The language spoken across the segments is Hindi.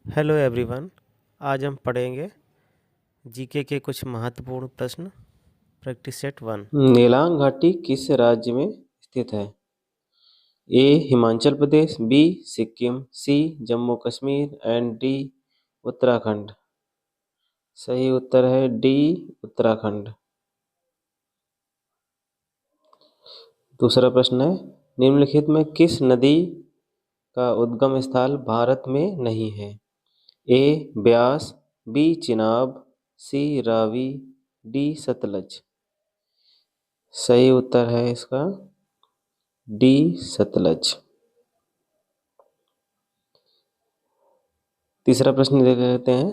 Hello everyone. आज हम पढ़ेंगे जीके के कुछ महत्वपूर्ण प्रश्न। Practice set 1। नेलांग घाटी किस राज्य में स्थित है? A Himachal Pradesh, B Sikkim, C Jammu Kashmir and D Uttarakhand. सही उत्तर है डी उत्तराखंड। दूसरा प्रश्न है, निम्नलिखित में किस नदी का उद्गम स्थल भारत में नहीं है? ए ब्यास, बी चिनाब, सी रावी, डी सतलज। सही उत्तर है इसका डी सतलज। तीसरा प्रश्न देख लेते हैं।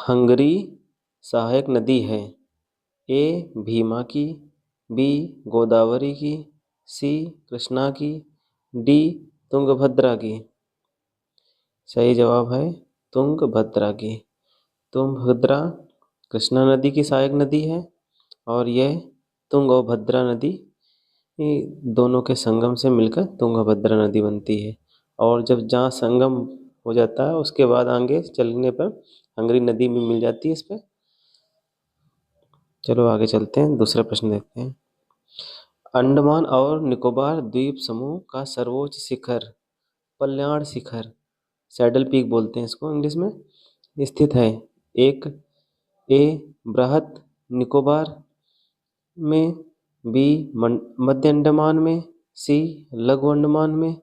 हंगरी सहायक नदी है? ए भीमा की, बी गोदावरी की, सी कृष्णा की, डी तुंगभद्रा की। सही जवाब है तुंगभद्रा की। तुंगभद्रा कृष्णा नदी की सहायक नदी है और यह तुंग और भद्रा नदी ये दोनों के संगम से मिलकर तुंगभद्रा नदी बनती है। और जब जहाँ संगम हो जाता है उसके बाद आगे चलने पर हंगरी नदी भी मिल जाती है इस पर। चलो आगे चलते हैं, दूसरा प्रश्न देखते हैं। अंडमान और निकोबार द्वीप समूह का सर्वोच्च शिखर कल्याण शिखर, सैडल पीक बोलते हैं इसको इंग्लिश में, स्थित है? एक ए बृहत निकोबार में, बी मध्य अंडमान में, सी लघु अंडमान में,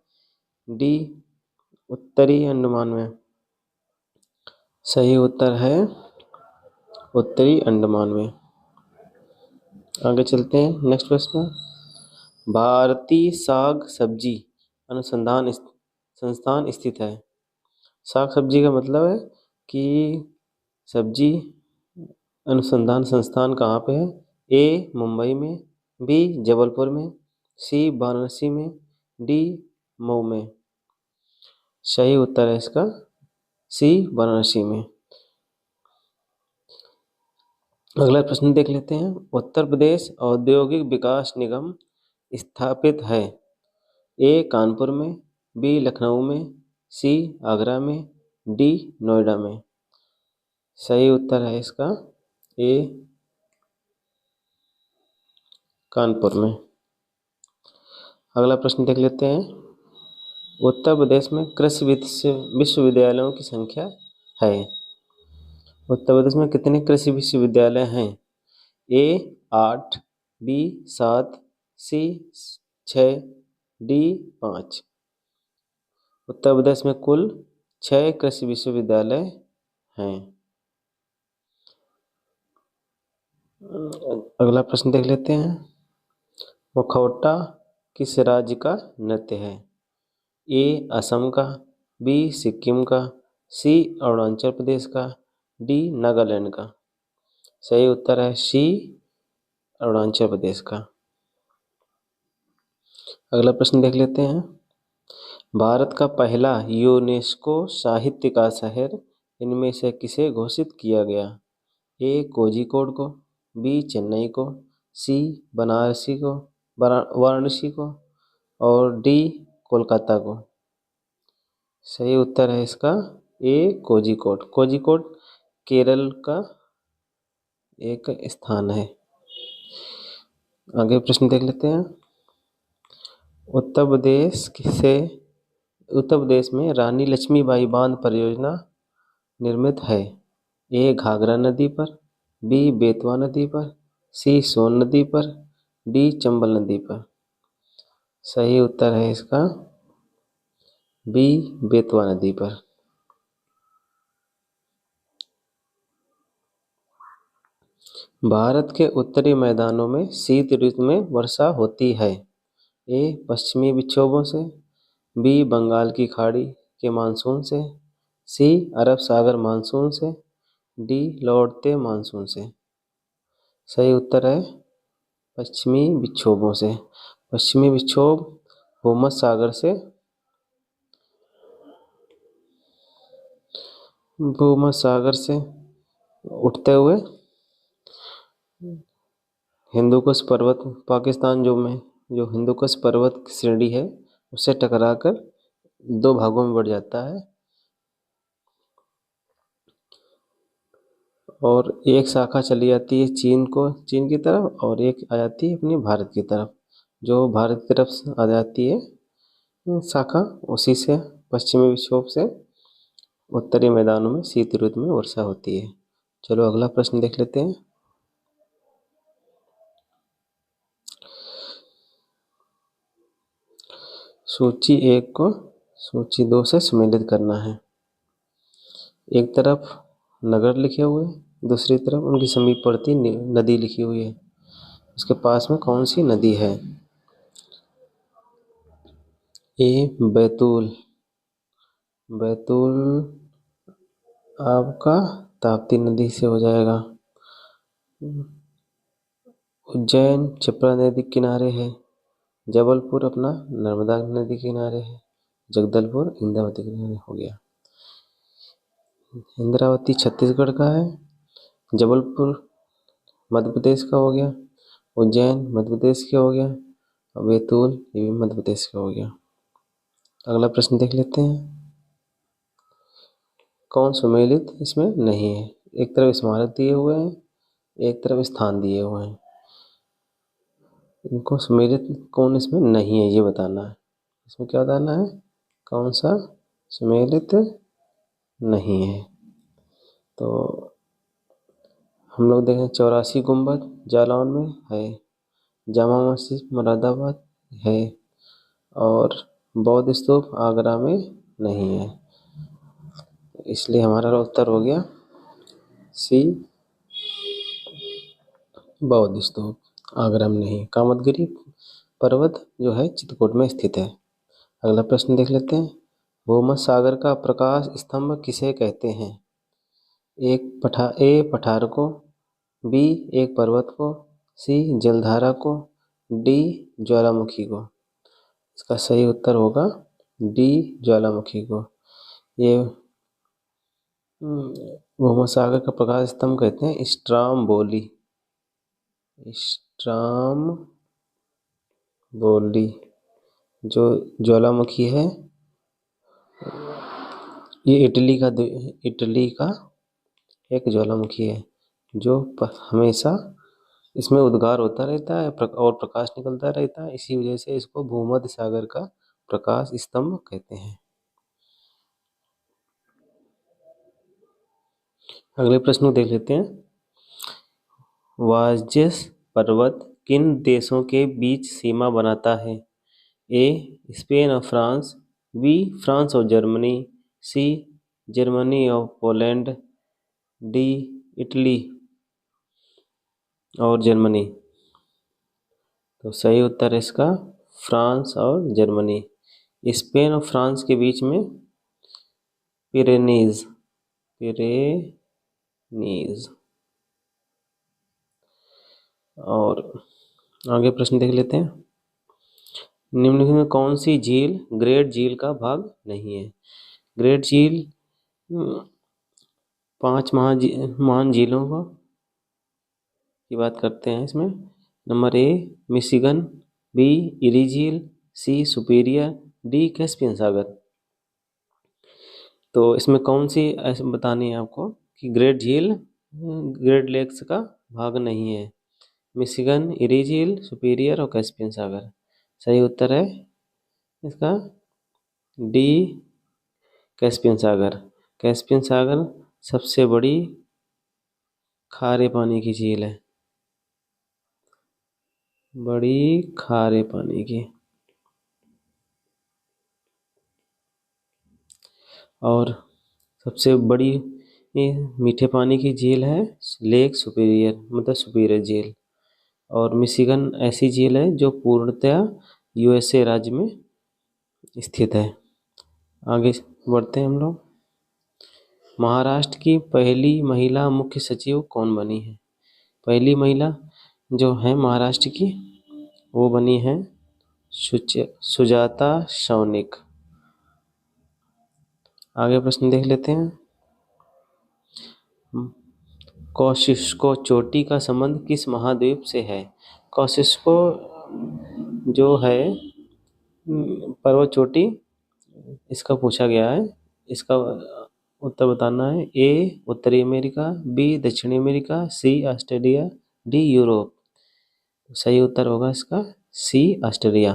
डी उत्तरी अंडमान में। सही उत्तर है उत्तरी अंडमान में। आगे चलते हैं, नेक्स्ट प्रश्न। भारतीय साग सब्जी अनुसंधान संस्थान स्थित है? साग सब्जी का मतलब है कि सब्जी अनुसंधान संस्थान कहाँ पे है? ए मुंबई में, बी जबलपुर में, सी वाराणसी में, डी मऊ में। सही उत्तर है इसका सी वाराणसी में। अगला प्रश्न देख लेते हैं। उत्तर प्रदेश औद्योगिक विकास निगम स्थापित है? ए कानपुर में, बी लखनऊ में, सी आगरा में, डी नोएडा में। सही उत्तर है इसका ए कानपुर में। अगला प्रश्न देख लेते हैं। उत्तर प्रदेश में कृषि विश्वविद्यालयों की संख्या है? उत्तर प्रदेश में कितने कृषि विश्वविद्यालय हैं? ए 8, बी 7, सी 6, डी 5। उत्तर प्रदेश में कुल 6 कृषि विश्वविद्यालय हैं। अगला प्रश्न देख लेते हैं। मुखौटा किस राज्य का नृत्य है? ए असम का, बी सिक्किम का, सी अरुणाचल प्रदेश का, डी नागालैंड का। सही उत्तर है सी अरुणाचल प्रदेश का। अगला प्रश्न देख लेते हैं। भारत का पहला यूनेस्को साहित्य का शहर इनमें से किसे घोषित किया गया? ए कोझिकोड को, बी चेन्नई को, सी वाराणसी को और डी कोलकाता को। सही उत्तर है इसका ए कोझिकोड। कोझिकोड केरल का एक स्थान है। आगे प्रश्न देख लेते हैं। उत्तर प्रदेश में रानी लक्ष्मीबाई बांध परियोजना निर्मित है? ए घाघरा नदी पर, बी बेतवा नदी पर, सी सोन नदी पर, डी चंबल नदी पर। सही उत्तर है इसका बी बेतवा नदी पर। भारत के उत्तरी मैदानों में शीत ऋतु में वर्षा होती है? ए पश्चिमी विक्षोभों से, बी बंगाल की खाड़ी के मानसून से, सी अरब सागर मानसून से, डी लौटते मानसून से। सही उत्तर है पश्चिमी विक्षोभों से। पश्चिमी विक्षोभ भूमध्य सागर से उठते हुए हिंदुकुश पर्वत पाकिस्तान जो हिंदुकुश पर्वत की श्रेणी है उससे टकराकर 2 भागों में बढ़ जाता है और एक शाखा चली जाती है चीन की तरफ, और एक आ जाती है अपनी भारत की तरफ। जो भारत की तरफ से आ जाती है शाखा, उसी से पश्चिमी विक्षोभ से उत्तरी मैदानों में शीत ऋतु में वर्षा होती है। चलो अगला प्रश्न देख लेते हैं। सूची 1 को सूची 2 से सम्मिलित करना है। एक तरफ नगर लिखे हुए, दूसरी तरफ उनकी समीपवर्ती नदी लिखी हुई है। उसके पास में कौन सी नदी है? ए बैतूल। बैतूल आपका ताप्ती नदी से हो जाएगा। उज्जैन क्षिप्रा नदी के किनारे है। जबलपुर अपना नर्मदा नदी के किनारे है। जगदलपुर इंद्रावती के किनारे हो गया। इंद्रावती छत्तीसगढ़ का है। जबलपुर मध्य प्रदेश का हो गया। उज्जैन मध्य प्रदेश का हो गया। और बैतूल ये भी मध्य प्रदेश का हो गया। अगला प्रश्न देख लेते हैं। कौन सम्मिलित इसमें नहीं है? एक तरफ स्मारक दिए हुए हैं, एक तरफ स्थान दिए हुए हैं। इनको सम्मिलित कौन इसमें नहीं है ये बताना है। इसमें क्या बताना है? कौन सा सम्मिलित नहीं है? तो हम लोग देखें 84 गुंबद जालौन में है। जामा मस्जिद मुरादाबाद है। और बौद्ध स्तूप आगरा में नहीं है। इसलिए हमारा उत्तर हो गया सी, बौद्ध स्तूप आगरा में नहीं। कामतगिरी पर्वत जो है चित्रकूट में स्थित है। अगला प्रश्न देख लेते हैं। भूमध्य सागर का प्रकाश स्तंभ किसे कहते हैं? ए पठार को, बी एक पर्वत को, सी जलधारा को, डी ज्वालामुखी को। इसका सही उत्तर होगा डी ज्वालामुखी को। ये भूमध्य सागर का प्रकाश स्तंभ कहते हैं स्ट्राम्बोली। स्ट्राम्बोली जो ज्वालामुखी है ये इटली का एक ज्वालामुखी है जो हमेशा इसमें उद्गार होता रहता है और प्रकाश निकलता रहता है। इसी वजह से इसको भूमध्य सागर का प्रकाश स्तंभ कहते हैं। अगले प्रश्न को देख लेते हैं। वाजस पर्वत किन देशों के बीच सीमा बनाता है? ए स्पेन और फ्रांस, बी फ्रांस और जर्मनी, सी जर्मनी और पोलैंड, डी इटली और जर्मनी। तो सही उत्तर है इसका फ्रांस और जर्मनी। स्पेन और फ्रांस के बीच में पिरेनीज। और आगे प्रश्न देख लेते हैं। निम्नलिखित में कौन सी झील ग्रेट झील का भाग नहीं है? ग्रेट झील 5 महान झीलों की बात करते हैं इसमें। Number A Michigan, B eri झील, सी सुपीरियर, डी कैस्पियन सागर। तो इसमें कौन सी ऐसे बतानी है आपको कि ग्रेट झील ग्रेट लेक्स का भाग नहीं है? मिशिगन, इरी झील, सुपीरियर और कैस्पियन सागर। सही उत्तर है इसका डी कैस्पियन सागर। कैस्पियन सागर सबसे बड़ी खारे पानी की झील है, बड़ी खारे पानी की। और सबसे बड़ी मीठे पानी की झील है लेक सुपीरियर, मतलब सुपीरियर झील। और मिशिगन ऐसी झील है जो पूर्णतया यूएसए राज्य में स्थित है। आगे बढ़ते हैं हम लोग। महाराष्ट्र की पहली महिला मुख्य सचिव कौन बनी है? पहली महिला जो है महाराष्ट्र की वो बनी है सुजाता सौनिक। आगे प्रश्न देख लेते हैं। कोशिस्को चोटी का संबंध किस महाद्वीप से है? कोशिस्को जो है पर्वत चोटी, इसका पूछा गया है। इसका उत्तर बताना है। ए उत्तरी अमेरिका, बी दक्षिणी अमेरिका, सी ऑस्ट्रेलिया, डी यूरोप। सही उत्तर होगा इसका सी ऑस्ट्रेलिया।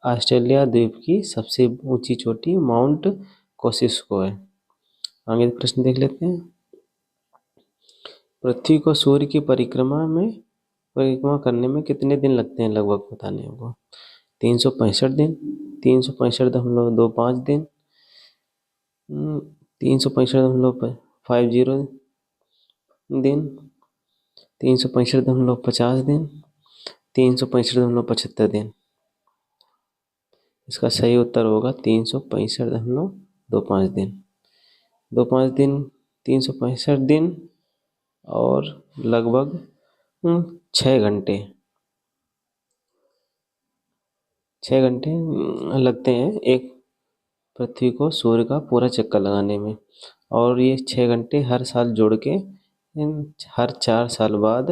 ऑस्ट्रेलिया द्वीप की सबसे ऊंची चोटी माउंट कोसिस्को है। आगे प्रश्न देख लेते हैं। पृथ्वी को सूर्य की परिक्रमा करने में कितने दिन लगते हैं लगभग बताने को। 365 दिन, 365.25 दिन, 365.50 दिन, 365.50 दिन, 365.75 दिन। इसका सही उत्तर होगा 365.25 दिन। 365 दिन और लगभग 6 घंटे 6 घंटे लगते हैं एक पृथ्वी को सूर्य का पूरा चक्कर लगाने में। और ये 6 घंटे हर साल जोड़ के हर 4 साल बाद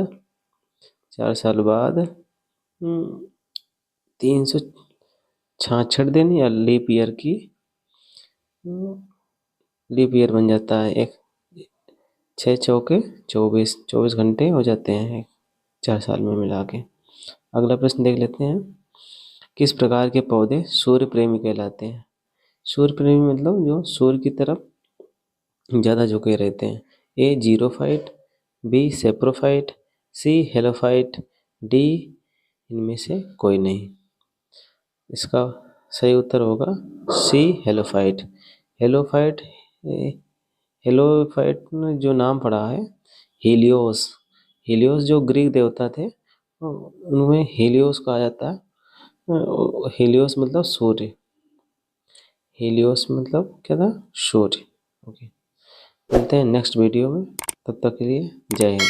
366 दिन या लीप ईयर बन जाता है। एक 6 चौके 24 घंटे हो जाते हैं 4 साल में मिला के। अगला प्रश्न देख लेते हैं। किस प्रकार के पौधे सूर्य प्रेमी कहलाते हैं। सूर्य प्रेमी मतलब जो सूर्य की तरफ ज़्यादा झुके रहते हैं। ए जीरोफाइट, बी सेप्रोफाइट, सी हेलोफाइट, डी इनमें से कोई नहीं। इसका सही उत्तर होगा सी हेलोफाइट। हेलोफाइट ने जो नाम पड़ा है हीलियोस जो ग्रीक देवता थे उनमें हीलियोस कहा जाता है। हीलियोस मतलब सूर्य। हीलियोस मतलब क्या था सूर्य। ओके, मिलते हैं नेक्स्ट वीडियो में। तब तक के लिए जय हिंद।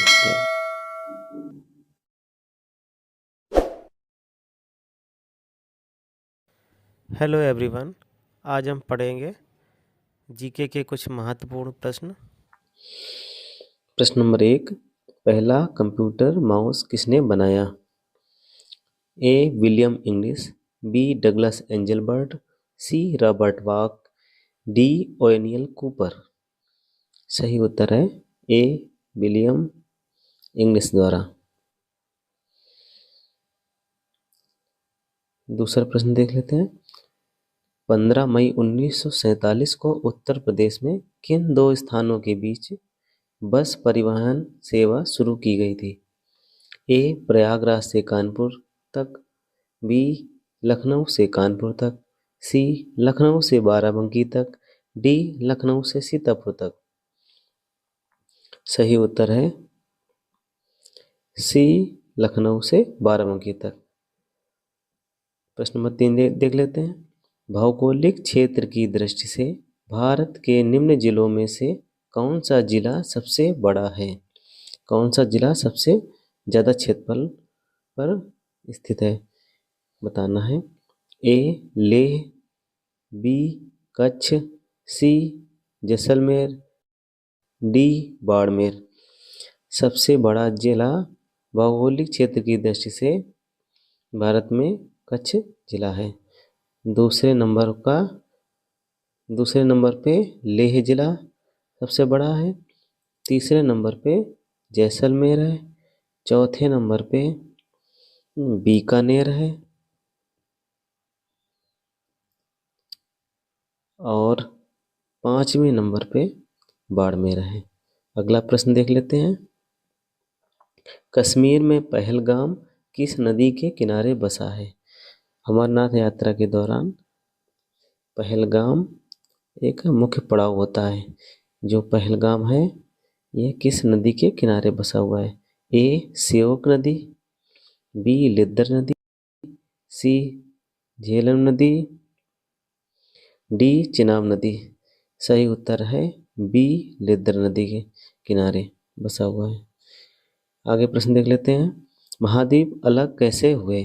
हेलो एवरीवन, आज हम पढ़ेंगे जीके के कुछ महत्वपूर्ण प्रश्न। प्रश्न नंबर 1, पहला कंप्यूटर माउस किसने बनाया। A William English, B Douglas Engelbart, C Robert Bock, D O'Neill Cooper. सही उत्तर है ए विलियम इंग्लिश द्वारा। दूसरा प्रश्न देख लेते हैं। 15 मई 1947 को उत्तर प्रदेश में किन 2 स्थानों के बीच बस परिवहन सेवा शुरू की गई थी। ए प्रयागराज से कानपुर तक, बी लखनऊ से कानपुर तक, सी लखनऊ से बाराबंकी तक, डी लखनऊ से सीतापुर तक। सही उत्तर है सी लखनऊ से बाराबंकी तक। प्रश्न नंबर 3 देख लेते हैं। भौगोलिक क्षेत्र की दृष्टि से भारत के निम्न जिलों में से कौन सा जिला सबसे बड़ा है। कौन सा जिला सबसे ज़्यादा क्षेत्रफल पर स्थित है बताना है। ए लेह, बी कच्छ, सी जैसलमेर, डी बाड़मेर। सबसे बड़ा जिला भौगोलिक क्षेत्र की दृष्टि से भारत में कच्छ जिला है। दूसरे नंबर पे लेह जिला सबसे बड़ा है। तीसरे नंबर पे जैसलमेर है। चौथे नंबर पे बीकानेर है और 5वें नंबर पे बाड़मेर है। अगला प्रश्न देख लेते हैं। कश्मीर में पहलगाम किस नदी के किनारे बसा है। अमरनाथ यात्रा के दौरान पहलगाम एक मुख्य पड़ाव होता है। जो पहलगाम है यह किस नदी के किनारे बसा हुआ है। ए श्योक नदी, बी लिद्दर नदी, सी झेलम नदी, डी चिनाब नदी। सही उत्तर है बी लिद्दर नदी के किनारे बसा हुआ है। आगे प्रश्न देख लेते हैं। महाद्वीप अलग कैसे हुए।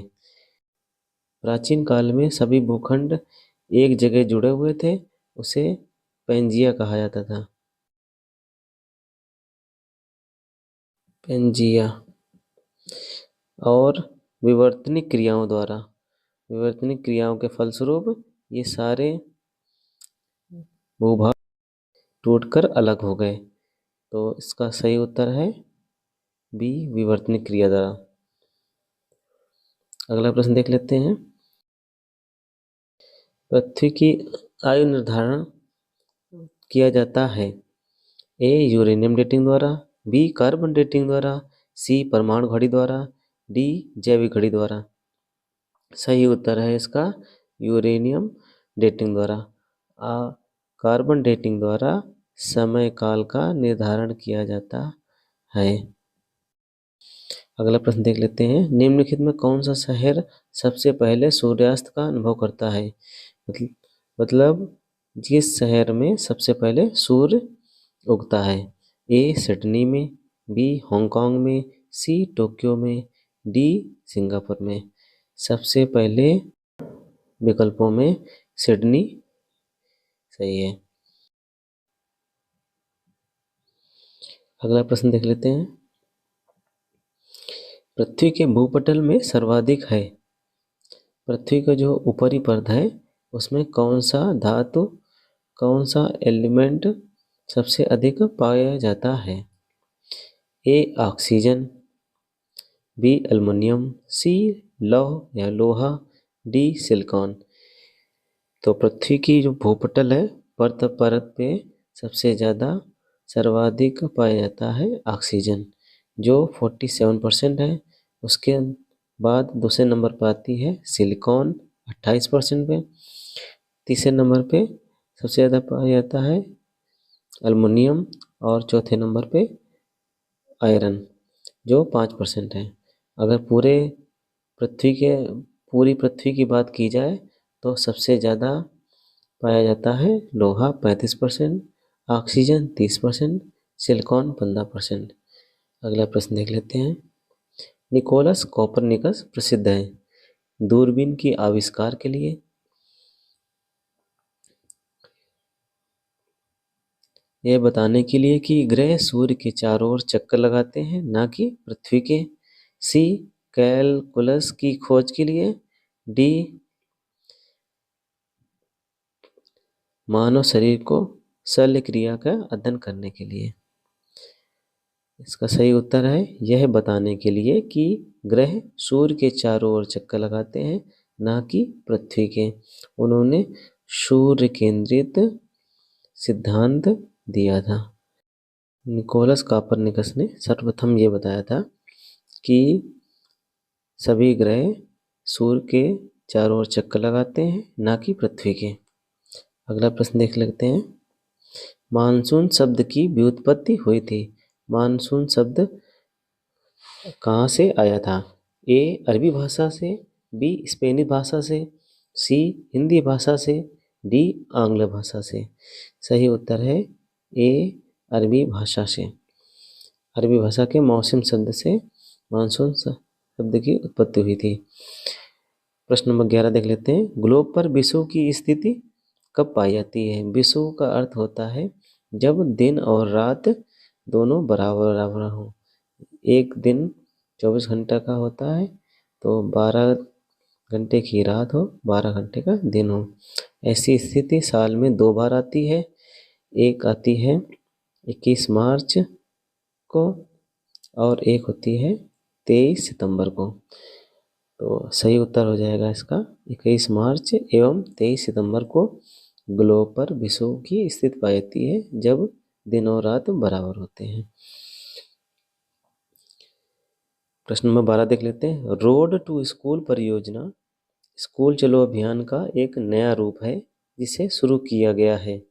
प्राचीन काल में सभी भूखंड एक जगह जुड़े हुए थे, उसे पेंजिया कहा जाता था। पेंजिया। और विवर्तनिक क्रियाओं के फलस्वरूप ये सारे भूभाग टूटकर अलग हो गए। तो इसका सही उत्तर है बी, विवर्तनिक क्रिया द्वारा। अगला प्रश्न देख लेते हैं। पृथ्वी की आयु निर्धारण किया जाता है। ए, यूरेनियम डेटिंग द्वारा, बी, कार्बन डेटिंग द्वारा, सी, परमाणु घड़ी द्वारा, डी, जैविक घड़ी द्वारा। सही उत्तर है इसका यूरेनियम डेटिंग द्वारा। कार्बन डेटिंग द्वारा समय काल का निर्धारण किया जाता है। अगला प्रश्न देख लेते हैं। निम्नलिखित में कौन सा शहर सबसे पहले सूर्यास्त का अनुभव करता है? मतलब जिस शहर में सबसे पहले सूर्य उगता है। ए, सिडनी में, बी, हांगकांग में, सी, टोक्यो में, डी, सिंगापुर में। सबसे पहले विकल्पों में सिडनी सही है। अगला प्रश्न देख लेते हैं। पृथ्वी के भूपटल में सर्वाधिक है। पृथ्वी का जो ऊपरी परत है उसमें कौन सा धातु, कौन सा एलिमेंट सबसे अधिक पाया जाता है? ए, ऑक्सीजन, बी, एल्युमिनियम, सी, लौह या लोहा, डी, सिलिकॉन। तो पृथ्वी की जो भूपटल है परत पे सबसे ज़्यादा सर्वाधिक पाया जाता है ऑक्सीजन, जो 47% है। उसके बाद दूसरे नंबर पर आती है सिलिकॉन 28% पे। तीसरे नंबर पे सबसे ज़्यादा पाया जाता है एल्युमिनियम और चौथे नंबर पे आयरन, जो 5% है। अगर पूरी पृथ्वी की बात की जाए तो सबसे ज़्यादा पाया जाता है लोहा 35%, ऑक्सीजन 30%, सिलिकॉन 15%। अगला प्रश्न देख लेते हैं। निकोलस कोपरनिकस प्रसिद्ध है दूरबीन की आविष्कार के लिए। यह बताने के लिए कि ग्रह सूर्य के चारों ओर चक्कर लगाते हैं, ना कि पृथ्वी के। सी, कैलकुलस की खोज के लिए, डी, मानव शरीर को शल्य क्रिया का अध्ययन करने के लिए। इसका सही उत्तर है यह बताने के लिए कि ग्रह सूर्य के चारों ओर चक्कर लगाते हैं, ना कि पृथ्वी के। उन्होंने सूर्य केंद्रित सिद्धांत दिया था। निकोलस कोपरनिकस ने सर्वप्रथम ये बताया था कि सभी ग्रह सूर्य के चारों ओर चक्कर लगाते हैं, ना कि पृथ्वी के। अगला प्रश्न देख लेते हैं। मानसून शब्द की व्युत्पत्ति हुई थी। मानसून शब्द कहाँ से आया था? ए, अरबी भाषा से, बी, स्पेनी भाषा से, सी, हिंदी भाषा से, डी, आंग्ल भाषा से। सही उत्तर है ए, अरबी भाषा से। अरबी भाषा के मौसम शब्द से मानसून शब्द की उत्पत्ति हुई थी। प्रश्न नंबर 11 देख लेते हैं। ग्लोब पर विषुव की स्थिति कब पाई जाती है? विषुव का अर्थ होता है जब दिन और रात दोनों बराबर बराबर हो। एक दिन 24 घंटा का होता है तो 12 घंटे की रात हो, 12 घंटे का दिन हो। ऐसी स्थिति साल में 2 बार आती है। एक आती है 21 मार्च को और एक होती है 23 सितंबर को। तो सही उत्तर हो जाएगा इसका 21 मार्च एवं 23 सितंबर को ग्लोब पर विषुव की स्थिति पाई जाती है जब दिन और रात बराबर होते हैं। प्रश्न नंबर 12 देख लेते हैं। रोड टू स्कूल परियोजना स्कूल चलो अभियान का एक नया रूप है जिसे शुरू किया गया है।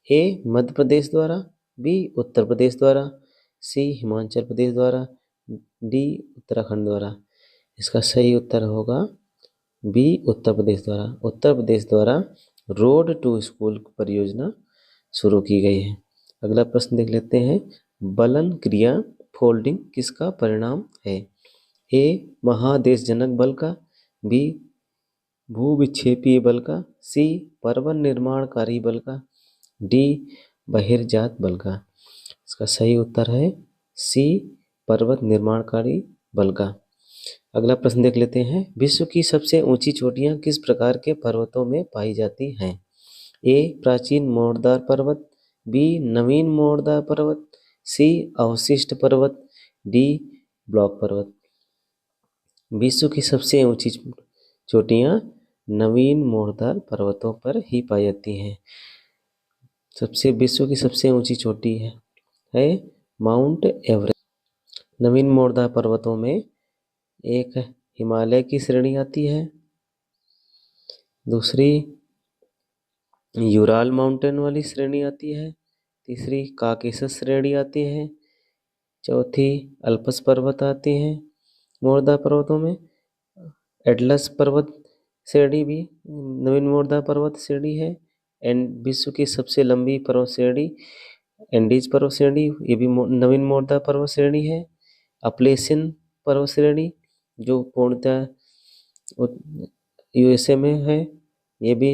ए, मध्य प्रदेश द्वारा, बी, उत्तर प्रदेश द्वारा, सी, हिमाचल प्रदेश द्वारा, डी, उत्तराखंड द्वारा। इसका सही उत्तर होगा बी, उत्तर प्रदेश द्वारा। उत्तर प्रदेश द्वारा रोड टू स्कूल परियोजना शुरू की गई है। अगला प्रश्न देख लेते हैं। बलन क्रिया फोल्डिंग किसका परिणाम है? ए, महादेशजनक बल का, बी, भूविक्षेपीय बल का, सी, पर्वत निर्माणकारी बल का, डी, बहिर्जात बल का। इसका सही उत्तर है सी, पर्वत निर्माणकारी बल का। अगला प्रश्न देख लेते हैं। विश्व की सबसे ऊंची चोटियां किस प्रकार के पर्वतों में पाई जाती हैं? ए, प्राचीन मोड़दार पर्वत, बी नवीन मोरदा पर्वत, सी अवशिष्ट पर्वत, डी ब्लॉक पर्वत। विश्व की सबसे ऊंची चोटियां नवीन मोरदार पर्वतों पर ही पाई जाती हैं। विश्व की सबसे ऊंची चोटी है माउंट एवरेस्ट। नवीन मोरदार पर्वतों में एक हिमालय की श्रेणी आती है, दूसरी यूराल माउंटेन वाली श्रेणी आती है, तीसरी काकेशस श्रेणी आती है, चौथी अल्पस पर्वत आती हैं। मोरदा पर्वतों में एटलस पर्वत श्रेणी भी नवीन मोरदा पर्वत श्रेणी है। विश्व की सबसे लंबी पर्वत श्रेणी एंडीज पर्वत श्रेणी, ये भी नवीन मोरदा पर्वत श्रेणी है। अपलेशियन पर्वत श्रेणी जो पूर्णतः यूएसए में है, ये भी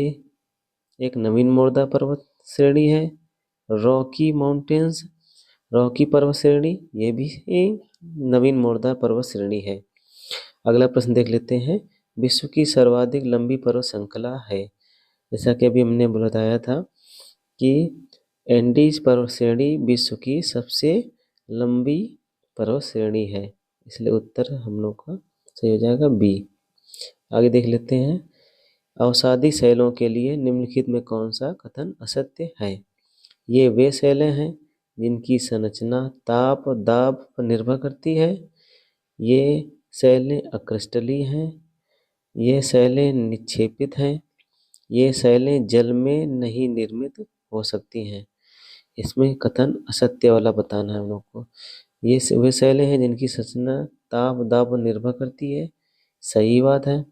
एक नवीन मोरदा पर्वत श्रेणी है। रॉकी माउंटेन्स, रॉकी पर्वत श्रेणी, ये भी नवीन मोरदा पर्वत श्रेणी है। अगला प्रश्न देख लेते हैं। विश्व की सर्वाधिक लंबी पर्वत श्रृंखला है। जैसा कि अभी हमने बताया था कि एंडीज पर्वत श्रेणी विश्व की सबसे लंबी पर्वत श्रेणी है, इसलिए उत्तर हम लोग का सही हो जाएगा बी। आगे देख लेते हैं। अवसादी शैलों के लिए निम्नलिखित में कौन सा कथन असत्य है। ये वे शैलें हैं जिनकी संरचना ताप दाब पर निर्भर करती है। ये शैलें अक्रिस्टलीय हैं। ये शैलें निक्षेपित हैं। ये शैलें जल में नहीं निर्मित हो सकती हैं। इसमें कथन असत्य वाला बताना है हम लोग को। ये वे शैलें हैं जिनकी संरचना ताप दाब पर निर्भर करती है, सही बात है।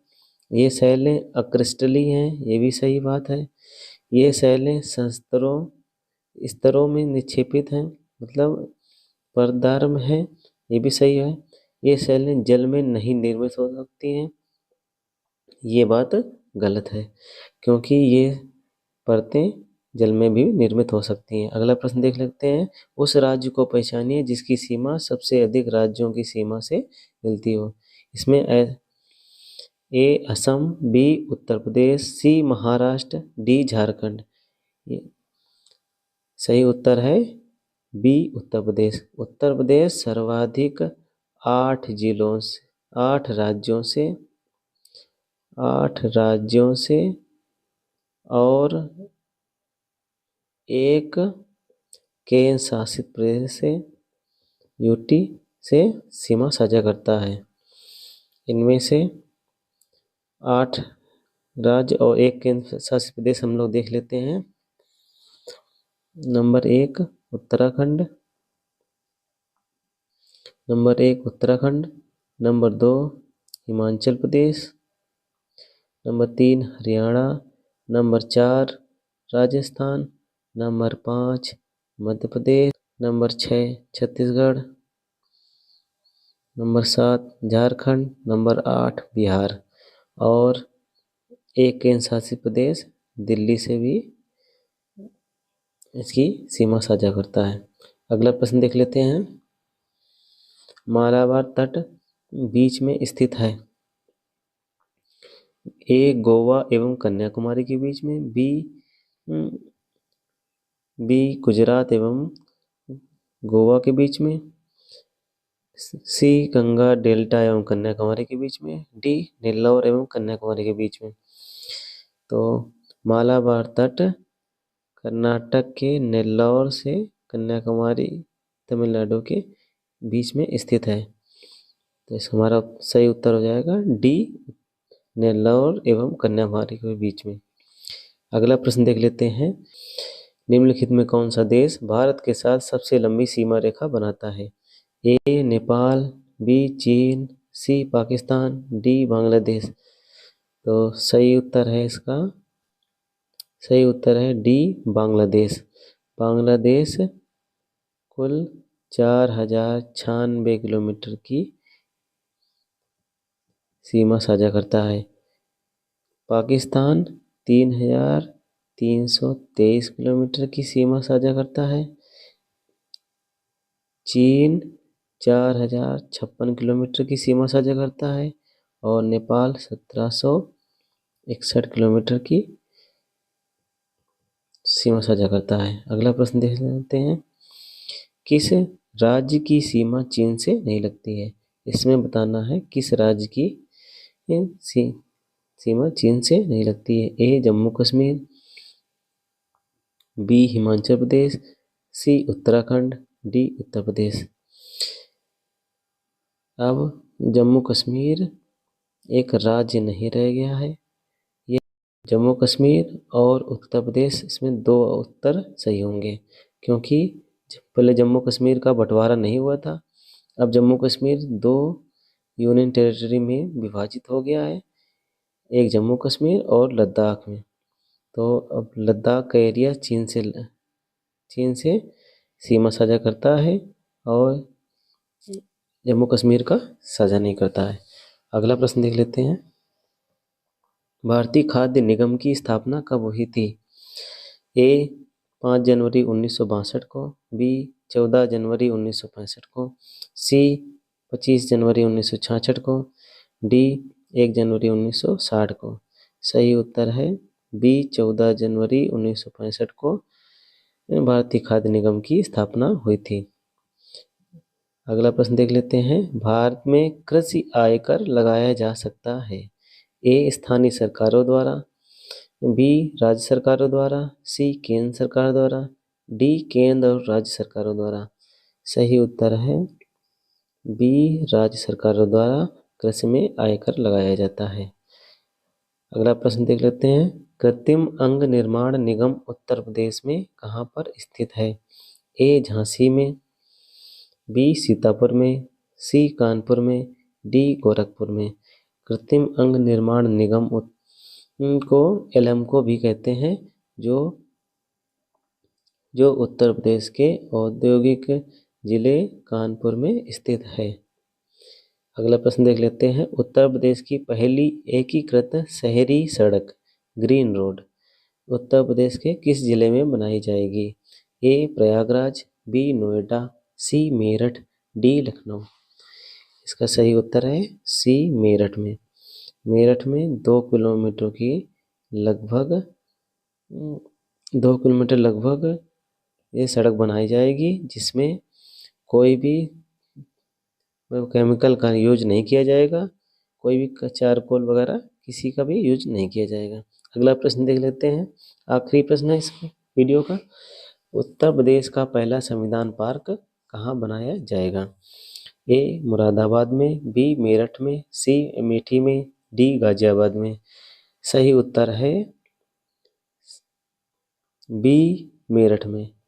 ये शैलें अक्रिस्टलीय हैं, ये भी सही बात है। ये शैलें स्तरों में निक्षेपित हैं, मतलब परदार में है, ये भी सही है। ये शैलें जल में नहीं निर्मित हो सकती हैं, ये बात गलत है, क्योंकि ये परतें जल में भी निर्मित हो सकती हैं। अगला प्रश्न देख लेते हैं। उस राज्य को पहचानिए जिसकी सीमा सबसे अधिक राज्यों की सीमा से मिलती हो। इसमें ए असम, बी उत्तर प्रदेश, सी महाराष्ट्र, डी झारखंड। सही उत्तर है बी उत्तर प्रदेश। उत्तर प्रदेश सर्वाधिक 8 राज्यों से और एक केंद्र शासित प्रदेश से यूटी से सीमा साझा करता है। इनमें से 8 राज्य और एक केंद्र शासित प्रदेश हम लोग देख लेते हैं। Number 1 Uttarakhand, number 2 Himachal Pradesh, number 3 Haryana, number 4 Rajasthan, number 5 Madhya Pradesh, number 6 Chhattisgarh, number 7 Jharkhand, number 8 Bihar और एक केंद्र शासित प्रदेश दिल्ली से भी इसकी सीमा साझा करता है। अगला प्रश्न देख लेते हैं। मालाबार तट बीच में स्थित है। ए गोवा एवं कन्याकुमारी के बीच में, बी गुजरात एवं गोवा के बीच में, सी गंगा डेल्टा एवं कन्याकुमारी के बीच में, डी नेल्लौर एवं कन्याकुमारी के बीच में। तो मालाबार तट कर्नाटक के नेल्लौर से कन्याकुमारी तमिलनाडु के बीच में स्थित है। तो इसका हमारा सही उत्तर हो जाएगा डी नेल्लौर एवं कन्याकुमारी के बीच में। अगला प्रश्न देख लेते हैं। निम्नलिखित में कौन सा देश भारत के साथ सबसे लंबी सीमा रेखा बनाता है। ए नेपाल, बी चीन, सी पाकिस्तान, डी बांग्लादेश। तो सही उत्तर है डी बांग्लादेश। बांग्लादेश कुल 4096 किलोमीटर की सीमा साझा करता है। पाकिस्तान 3323 किलोमीटर की सीमा साझा करता है। चीन 4056 किलोमीटर की सीमा साझा करता है और नेपाल 1761 किलोमीटर की सीमा साझा करता है। अगला प्रश्न देख लेते हैं, किस राज्य की सीमा चीन से नहीं लगती है? इसमें बताना है किस राज्य की सीमा चीन से नहीं लगती है। ए जम्मू कश्मीर, बी हिमाचल प्रदेश, सी उत्तराखंड, डी उत्तर प्रदेश। अब जम्मू कश्मीर एक राज्य नहीं रह गया है। ये जम्मू कश्मीर और उत्तर प्रदेश, इसमें दो उत्तर सही होंगे, क्योंकि पहले जम्मू कश्मीर का बंटवारा नहीं हुआ था। अब जम्मू कश्मीर दो यूनियन टेरिटरी में विभाजित हो गया है, एक जम्मू कश्मीर और लद्दाख में। तो अब लद्दाख का एरिया चीन से सीमा साझा करता है और जम्मू कश्मीर का साझा नहीं करता है। अगला प्रश्न देख लेते हैं, भारतीय खाद्य निगम की स्थापना कब हुई थी? ए 5 जनवरी 1962 को, बी 14 जनवरी 1965 को, सी 25 जनवरी 1966 को, डी 1 जनवरी 1960 को। सही उत्तर है बी 14 जनवरी 1965 को भारतीय खाद्य निगम की स्थापना हुई थी। अगला प्रश्न देख लेते हैं, भारत में कृषि आयकर लगाया जा सकता है? ए स्थानीय सरकारों द्वारा, बी राज्य सरकारों द्वारा, सी केंद्र सरकार द्वारा, डी केंद्र और राज्य सरकारों द्वारा। सही उत्तर है बी राज्य सरकारों द्वारा कृषि में आयकर लगाया जाता है। अगला प्रश्न देख लेते हैं, कृत्रिम अंग निर्माण निगम उत्तर प्रदेश में कहाँ पर स्थित है? ए झांसी में, बी सीतापुर में, सी कानपुर में, डी गोरखपुर में। कृत्रिम अंग निर्माण निगम को एल्को भी कहते हैं, जो उत्तर प्रदेश के औद्योगिक जिले कानपुर में स्थित है। अगला प्रश्न देख लेते हैं, उत्तर प्रदेश की पहली एकीकृत शहरी सड़क ग्रीन रोड उत्तर प्रदेश के किस जिले में बनाई जाएगी? ए प्रयागराज, बी नोएडा, सी मेरठ, डी लखनऊ। इसका सही उत्तर है सी मेरठ में। मेरठ में 2 किलोमीटर लगभग ये सड़क बनाई जाएगी, जिसमें कोई भी केमिकल का यूज नहीं किया जाएगा, कोई भी चारकोल वगैरह किसी का भी यूज नहीं किया जाएगा। अगला प्रश्न देख लेते हैं, आखिरी प्रश्न है इस वीडियो का, उत्तर प्रदेश का पहला संविधान पार्क कहाँ बनाया जाएगा? ए मुरादाबाद में, बी मेरठ में, सी अमेठी में, डी गाजियाबाद में। सही उत्तर है बी मेरठ में।